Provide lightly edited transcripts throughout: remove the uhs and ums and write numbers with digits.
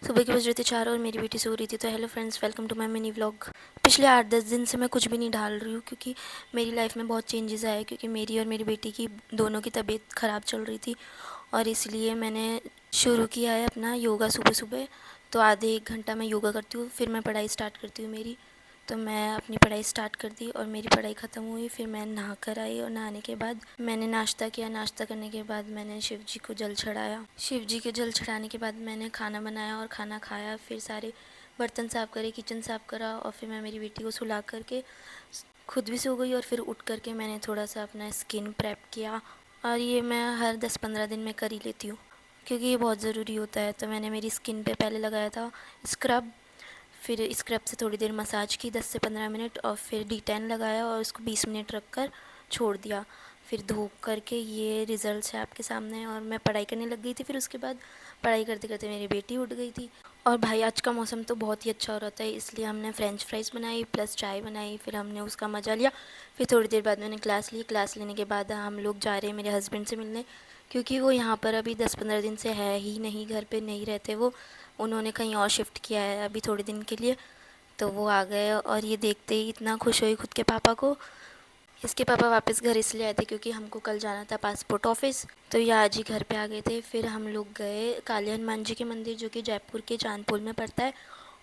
सुबह के बज रहे थे 4 और मेरी बेटी सो रही थी। तो hello friends, welcome to my mini vlog. पिछले 8-10 दिन से मैं कुछ भी नहीं डाल रही हूँ क्योंकि मेरी लाइफ में बहुत चेंजेस आए, क्योंकि मेरी और मेरी बेटी की दोनों की तबीयत ख़राब चल रही थी। और इसलिए मैंने शुरू किया है अपना योगा सुबह सुबह। तो आधे 1 घंटा मैं योगा करती हूँ, फिर मैं पढ़ाई स्टार्ट करती हूँ मेरी। तो मैं अपनी पढ़ाई स्टार्ट कर दी और मेरी पढ़ाई ख़त्म हुई। फिर मैं नहा कर आई और नहाने के बाद मैंने नाश्ता किया। नाश्ता करने के बाद मैंने शिव जी को जल चढ़ाया। शिव जी के जल चढ़ाने के बाद मैंने खाना बनाया और खाना खाया। फिर सारे बर्तन साफ़ करे, किचन साफ़ करा और फिर मैं मेरी बेटी को सुला करके खुद भी सो गई। और फिर उठ करके मैंने थोड़ा सा अपना स्किन प्रेप किया। और ये मैं हर 10-15 दिन में कर ही लेती हूँ क्योंकि ये बहुत ज़रूरी होता है। तो मैंने मेरी स्किन पे पहले लगाया था स्क्रब। फिर स्क्रब से थोड़ी देर मसाज की 10 से 15 मिनट और फिर डी10 लगाया और उसको 20 मिनट रख कर छोड़ दिया। फिर धो करके ये रिज़ल्ट्स है आपके सामने। और मैं पढ़ाई करने लग गई थी। फिर उसके बाद पढ़ाई करते करते मेरी बेटी उठ गई थी। और भाई आज का मौसम तो बहुत ही अच्छा हो रहा था, इसलिए हमने फ्रेंच फ्राइज़ बनाई प्लस चाय बनाई। फिर हमने उसका मज़ा लिया। फिर थोड़ी देर बाद मैंने क्लास ली। क्लास लेने के बाद हम लोग जा रहे हैं मेरे हस्बैंड से मिलने, क्योंकि वो यहाँ पर अभी 10-15 दिन से है ही नहीं, घर पे नहीं रहते वो। उन्होंने कहीं और शिफ्ट किया है अभी थोड़े दिन के लिए। तो वो आ गए और ये देखते ही इतना खुश हुई खुद के पापा को। इसके पापा वापस घर इसलिए आए थे क्योंकि हमको कल जाना था पासपोर्ट ऑफिस। तो ये आज ही घर पे आ गए थे। फिर हम लोग गए काली हनुमान जी के मंदिर, जो कि जयपुर के चांदपुर में पड़ता है।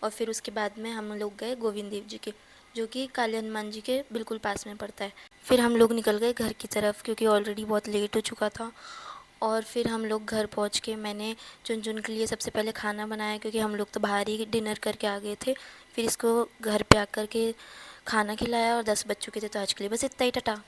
और फिर उसके बाद में हम लोग गए गोविंद देव जी के, जो कि काली हनुमान जी के बिल्कुल पास में पड़ता है। फिर हम लोग निकल गए घर की तरफ क्योंकि ऑलरेडी बहुत लेट हो चुका था। और फिर हम लोग घर पहुंच के मैंने चुन के लिए सबसे पहले खाना बनाया, क्योंकि हम लोग तो बाहर ही डिनर करके आ गए थे। फिर इसको घर पे आकर के खाना खिलाया और 10 बज चुके थे। तो आज के लिए बस इतना ही, टाटा।